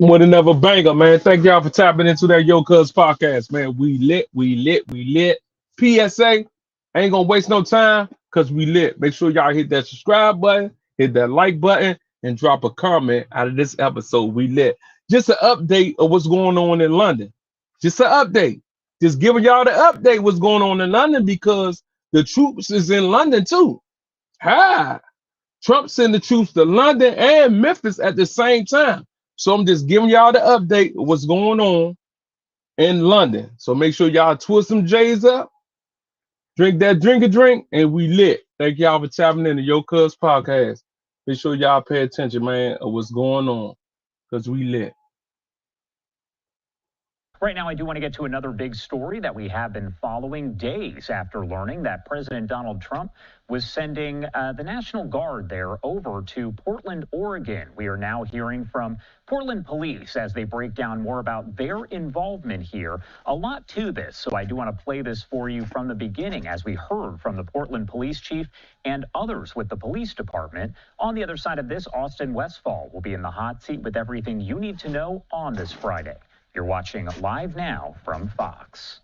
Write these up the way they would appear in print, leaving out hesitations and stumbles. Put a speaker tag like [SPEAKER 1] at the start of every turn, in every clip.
[SPEAKER 1] With another banger, man. Thank y'all for tapping into that Yo Cuz podcast, man. We lit, we lit, we lit. PSA, ain't gonna waste no time because we lit. Make sure y'all hit that subscribe button, hit that like button, and drop a comment out of this episode. We lit. Just an update of what's going on in London. Just an update. Just giving y'all the update what's going on in London because the troops is in London too. Hi. Trump sent the troops to London and Memphis at the same time. So I'm just giving y'all the update of what's going on in London. So make sure y'all twist some J's up, drink that drink a drink, and we lit. Thank y'all for tapping in the Yo Cuz podcast. Make sure y'all pay attention, man, of what's going on because we lit.
[SPEAKER 2] Right now, I do want to get to another big story that we have been following days after learning that President Donald Trump was sending the National Guard there over to Portland, Oregon. We are now hearing from Portland police as they break down more about their involvement here. A lot to this, so I do want to play this for you from the beginning as we heard from the Portland police chief and others with the police department. On the other side of this, Austin Westfall will be in the hot seat with everything you need to know on this Friday. You're watching live now from Fox.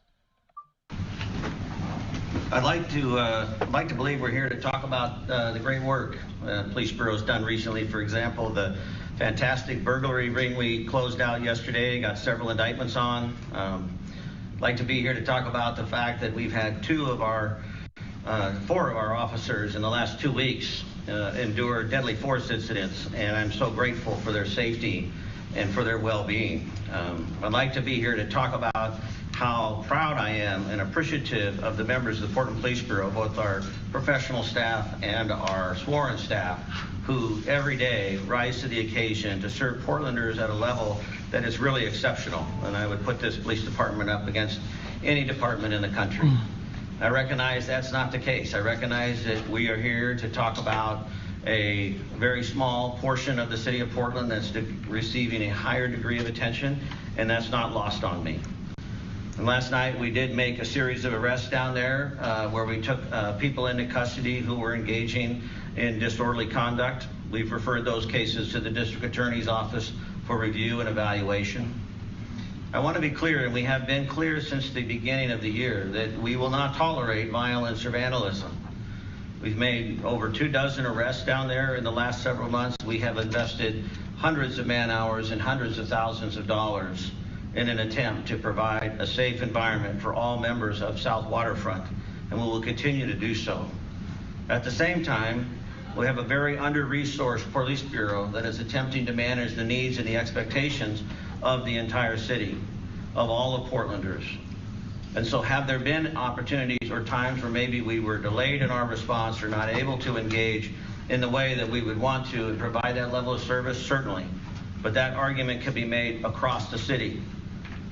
[SPEAKER 3] I'd like to believe we're here to talk about the great work Police Bureau's done recently. For example, the fantastic burglary ring we closed out yesterday, got several indictments on. I'd like to be here to talk about the fact that we've had four of our officers in the last 2 weeks endure deadly force incidents, and I'm so grateful for their safety and for their well-being. I'd like to be here to talk about how proud I am and appreciative of the members of the Portland Police Bureau, both our professional staff and our sworn staff, who every day rise to the occasion to serve Portlanders at a level that is really exceptional. And I would put this police department up against any department in the country. I recognize that's not the case. I recognize that we are here to talk about a very small portion of the city of Portland that's receiving a higher degree of attention, and that's not lost on me. And last night we did make a series of arrests down there where we took people into custody who were engaging in disorderly conduct. We've referred those cases to the district attorney's office for review and evaluation. I want to be clear, and we have been clear since the beginning of the year, that we will not tolerate violence or vandalism. We've made over 24 arrests down there in the last several months. We have invested hundreds of man hours and hundreds of thousands of dollars in an attempt to provide a safe environment for all members of South Waterfront, and we will continue to do so. At the same time, we have a very under-resourced police bureau that is attempting to manage the needs and the expectations of the entire city, of all of Portlanders. And so have there been opportunities or times where maybe we were delayed in our response or not able to engage in the way that we would want to and provide that level of service? Certainly. But that argument can be made across the city.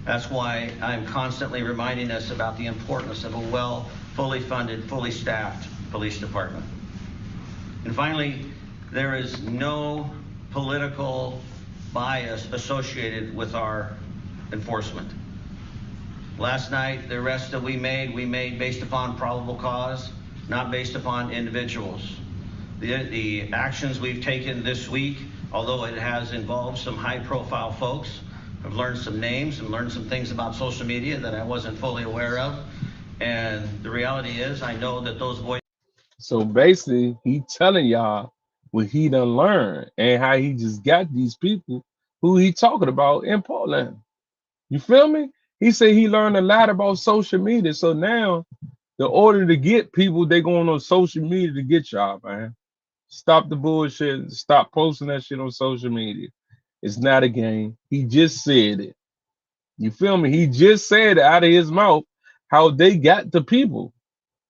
[SPEAKER 3] That's why I'm constantly reminding us about the importance of a fully funded, fully staffed police department. And finally, there is no political bias associated with our enforcement. Last night, the arrests that we made based upon probable cause, not based upon individuals. The actions we've taken this week, although it has involved some high-profile folks, I've learned some names and learned some things about social media that I wasn't fully aware of. And the reality is, I know that those voices.
[SPEAKER 1] So basically, he telling y'all what he done learned and how he just got these people who he talking about in Portland. You feel me? He said he learned a lot about social media. So now, the order to get people, they going on social media to get y'all, man. Stop the bullshit. Stop posting that shit on social media. It's not a game. He just said it. You feel me? He just said it out of his mouth how they got the people.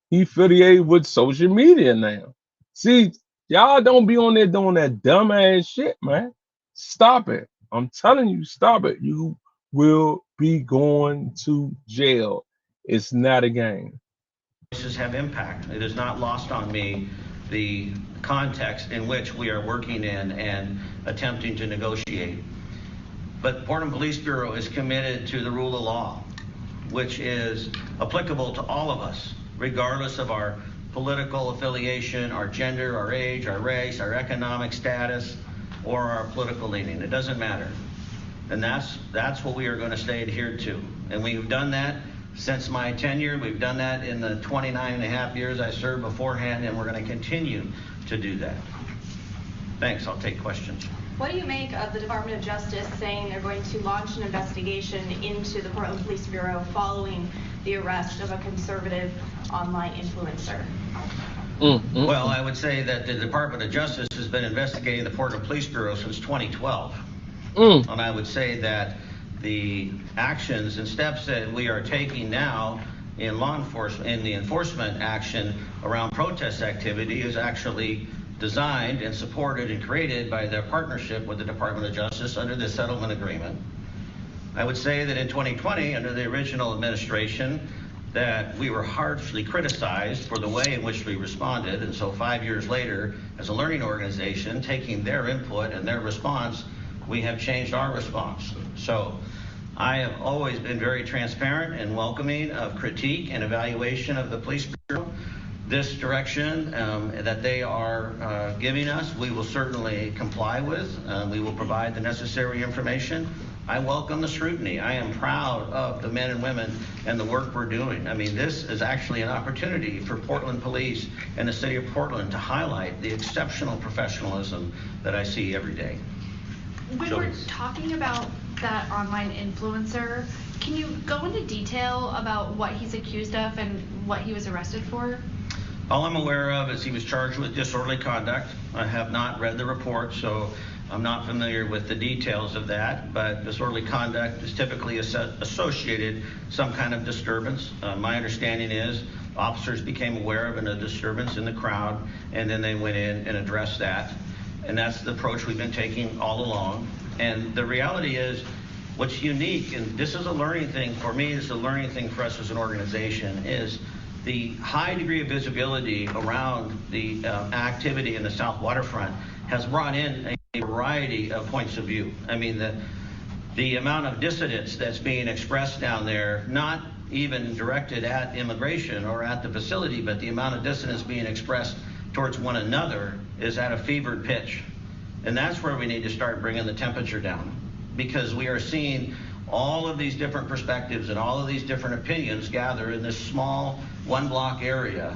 [SPEAKER 1] He affiliated with social media now. See, y'all don't be on there doing that dumb ass shit, man. Stop it. I'm telling you, stop it. You will be going to jail. It's not a game.
[SPEAKER 3] Voices have impact. It is not lost on me the context in which we are working in and attempting to negotiate. But Portland Police Bureau is committed to the rule of law, which is applicable to all of us, regardless of our political affiliation, our gender, our age, our race, our economic status, or our political leaning. It doesn't matter. And that's what we are going to stay adhered to. And we've done that since my tenure. We've done that in the 29 and a half years I served beforehand, and we're going to continue to do that. Thanks. I'll take questions.
[SPEAKER 4] What do you make of the Department of Justice saying they're going to launch an investigation into the Portland Police Bureau following the arrest of a conservative online influencer?
[SPEAKER 3] Well, I would say that the Department of Justice has been investigating the Portland Police Bureau since 2012. And I would say that the actions and steps that we are taking now in law enforcement, in the enforcement action around protest activity, is actually designed and supported and created by their partnership with the Department of Justice under the settlement agreement. I would say that in 2020, under the original administration, that we were harshly criticized for the way in which we responded. And so 5 years later, as a learning organization, taking their input and their response, we have changed our response. So I have always been very transparent and welcoming of critique and evaluation of the police bureau. This direction that they are giving us, we will certainly comply with. We will provide the necessary information. I welcome the scrutiny. I am proud of the men and women and the work we're doing. I mean, this is actually an opportunity for Portland Police and the city of Portland to highlight the exceptional professionalism that I see every day.
[SPEAKER 5] When we're talking about that online influencer, can you go into detail about what he's accused of and what he was arrested for?
[SPEAKER 3] All I'm aware of is he was charged with disorderly conduct. I have not read the report, so I'm not familiar with the details of that, but disorderly conduct is typically associated some kind of disturbance. My understanding is officers became aware of a disturbance in the crowd, and then they went in and addressed that. And that's the approach we've been taking all along. And the reality is, what's unique, and this is a learning thing for me, it's a learning thing for us as an organization, is the high degree of visibility around the activity in the South Waterfront has brought in a variety of points of view. I mean, the amount of dissidence that's being expressed down there, not even directed at immigration or at the facility, but the amount of dissidence being expressed towards one another is at a fevered pitch. And that's where we need to start bringing the temperature down, because we are seeing all of these different perspectives and all of these different opinions gather in this small one-block area,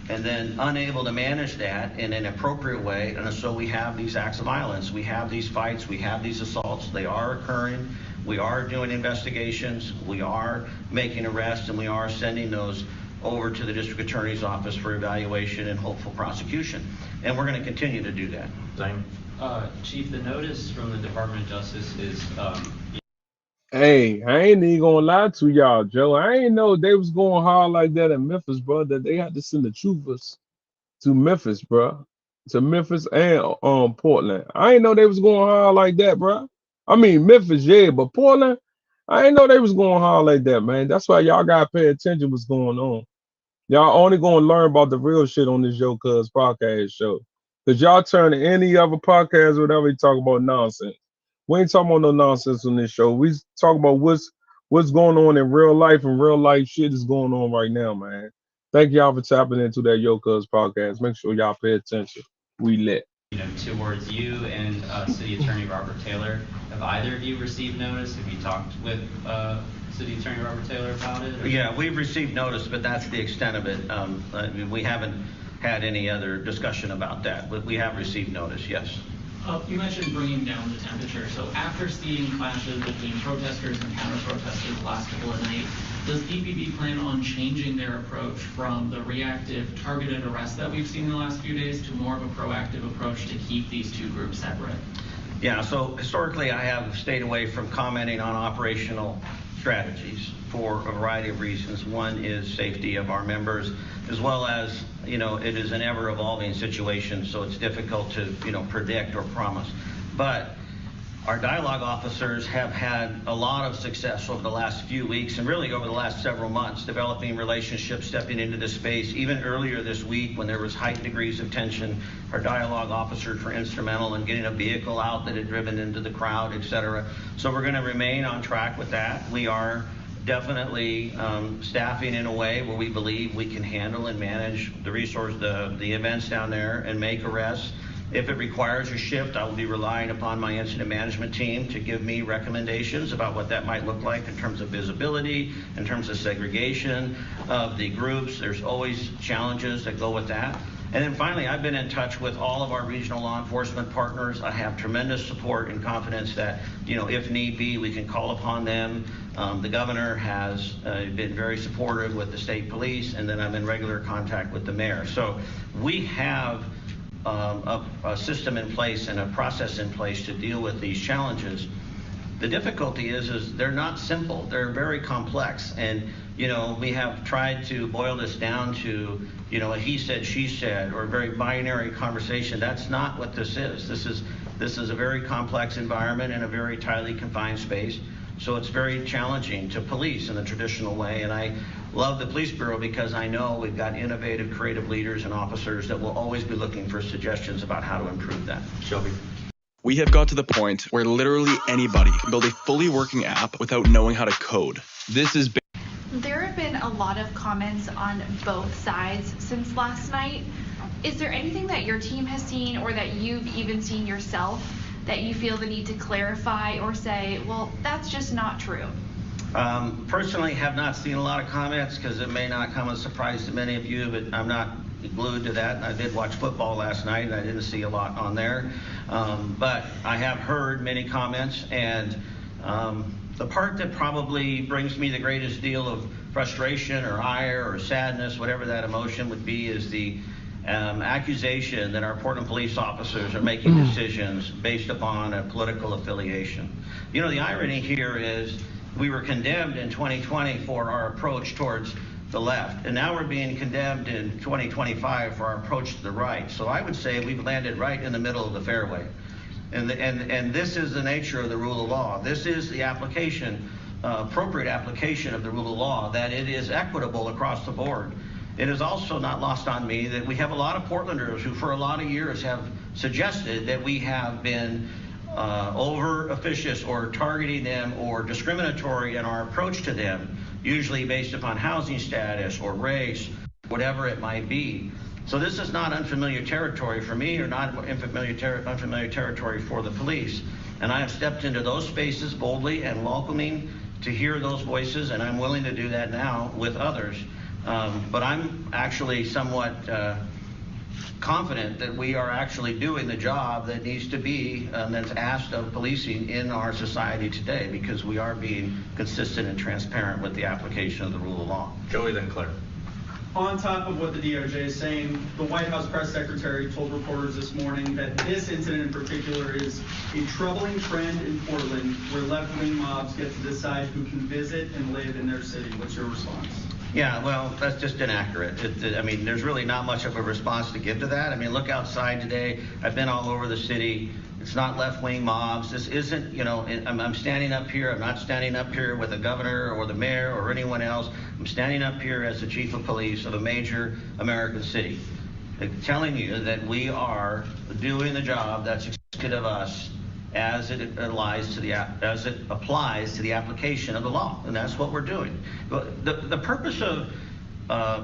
[SPEAKER 3] and then unable to manage that in an appropriate way. And so we have these acts of violence, we have these fights, we have these assaults. They are occurring. We are doing investigations, we are making arrests, and we are sending those over to the district attorney's office for evaluation and hopeful prosecution. And we're going to continue to do that.
[SPEAKER 6] Chief, the notice from the Department of Justice is
[SPEAKER 1] Hey, I ain't even gonna lie to y'all, Joe. I ain't know they was going hard like that in Memphis, bro. That they had to send the troopers to Memphis, bro. To Memphis and Portland. I ain't know they was going hard like that, bro. I mean Memphis, yeah, but Portland, I ain't know they was going hard like that, man. That's why y'all gotta pay attention what's going on. Y'all only gonna learn about the real shit on this Yo Cuz podcast show. Cause y'all turn to any other podcast, whatever, you talk about nonsense. We ain't talking about no nonsense on this show. We talk about what's going on in real life, and real life shit is going on right now, man. Thank y'all for tapping into that Yo Cuz podcast. Make sure y'all pay attention. We lit.
[SPEAKER 6] Towards you and City Attorney Robert Taylor. Have either of you received notice? Have you talked with City Attorney Robert Taylor about it? Or?
[SPEAKER 3] Yeah, we've received notice, but that's the extent of it. We haven't had any other discussion about that, but we have received notice, yes.
[SPEAKER 7] You mentioned bringing down the temperature. So after seeing clashes between protesters and counter-protesters the last couple of nights, does DPD plan on changing their approach from the reactive targeted arrest that we've seen in the last few days to more of a proactive approach to keep these two groups separate?
[SPEAKER 3] Yeah, so historically I have stayed away from commenting on operational strategies for a variety of reasons. One is safety of our members, as well as, it is an ever-evolving situation, so it's difficult to, predict or promise. But our dialogue officers have had a lot of success over the last few weeks, and really over the last several months, developing relationships, stepping into this space. Even earlier this week, when there was heightened degrees of tension, our dialogue officers were instrumental in getting a vehicle out that had driven into the crowd, et cetera. So we're going to remain on track with that. We are definitely staffing in a way where we believe we can handle and manage the events down there and make arrests. If it requires a shift, I will be relying upon my incident management team to give me recommendations about what that might look like in terms of visibility, in terms of segregation of the groups. There's always challenges that go with that. And then finally, I've been in touch with all of our regional law enforcement partners. I have tremendous support and confidence that, if need be, we can call upon them. The governor has been very supportive with the state police, and then I'm in regular contact with the mayor. So we have a system in place and a process in place to deal with these challenges. The difficulty is they're not simple. They're very complex. And, we have tried to boil this down to, a he said, she said, or a very binary conversation. That's not what this is. This is a very complex environment in a very tightly confined space. So it's very challenging to police in the traditional way. And I love the police bureau because I know we've got innovative, creative leaders and officers that will always be looking for suggestions about how to improve that.
[SPEAKER 8] Shelby. We have got to the point where literally anybody can build a fully working app without knowing how to code.
[SPEAKER 5] There have been a lot of comments on both sides since last night. Is there anything that your team has seen or that you've even seen yourself that you feel the need to clarify or say, well, that's just not true?
[SPEAKER 3] Personally, have not seen a lot of comments because it may not come as a surprise to many of you, but I'm not glued to that. I did watch football last night and I didn't see a lot on there. But I have heard many comments, and the part that probably brings me the greatest deal of frustration or ire or sadness, whatever that emotion would be, is the accusation that our Portland police officers are making decisions based upon a political affiliation. The irony here is we were condemned in 2020 for our approach towards the left, and now we're being condemned in 2025 for our approach to the right. So I would say we've landed right in the middle of the fairway. And this is the nature of the rule of law. This is the application, appropriate application of the rule of law, that it is equitable across the board. It is also not lost on me that we have a lot of Portlanders who for a lot of years have suggested that we have been over officious or targeting them or discriminatory in our approach to them, usually based upon housing status or race, whatever it might be. So this is not unfamiliar territory for me or not unfamiliar territory for the police. And I have stepped into those spaces boldly and welcoming to hear those voices, and I'm willing to do that now with others. But I'm actually somewhat confident that we are actually doing the job that needs to be, that's asked of policing in our society today, because we are being consistent and transparent with the application of the rule of law.
[SPEAKER 8] Joey, then Claire.
[SPEAKER 9] On top of what the DOJ is saying, the White House press secretary told reporters this morning that this incident in particular is a troubling trend in Portland where left-wing mobs get to decide who can visit and live in their city. What's your response?
[SPEAKER 3] Yeah, well, that's just inaccurate. I mean, there's really not much of a response to give to that. I mean, look outside today. I've been all over the city. It's not left-wing mobs. This isn't, I'm standing up here. I'm not standing up here with the governor or the mayor or anyone else. I'm standing up here as the chief of police of a major American city, telling you that we are doing the job that's expected of us as it applies to the application of the law, and that's what we're doing. The purpose of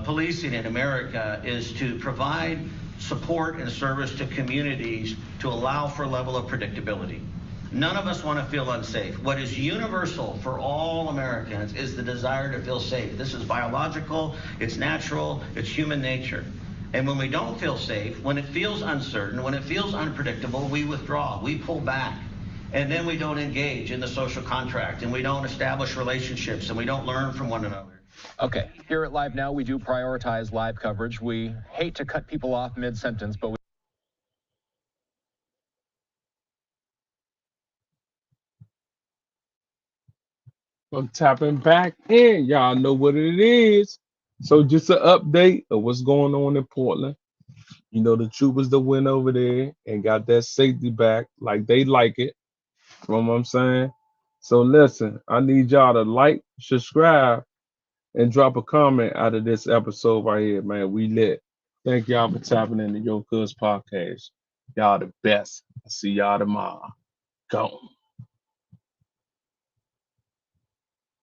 [SPEAKER 3] policing in America is to provide support and service to communities to allow for a level of predictability. None of us want to feel unsafe. What is universal for all Americans is the desire to feel safe. This is biological, it's natural, it's human nature. And when we don't feel safe, when it feels uncertain, when it feels unpredictable, we withdraw, we pull back. And then we don't engage in the social contract, and we don't establish relationships, and we don't learn from one another.
[SPEAKER 2] Okay, here at Live Now, we do prioritize live coverage. We hate to cut people off mid-sentence, but
[SPEAKER 1] I'm tapping back in. Y'all know what it is. So just an update of what's going on in Portland. The troopers that went over there and got that safety back like they like it. You know what I'm saying? So listen, I need y'all to like, subscribe, and drop a comment out of this episode right here, man. We lit. Thank y'all for tapping into Yo Cuz Podcast. Y'all the best. I'll see y'all tomorrow. Go.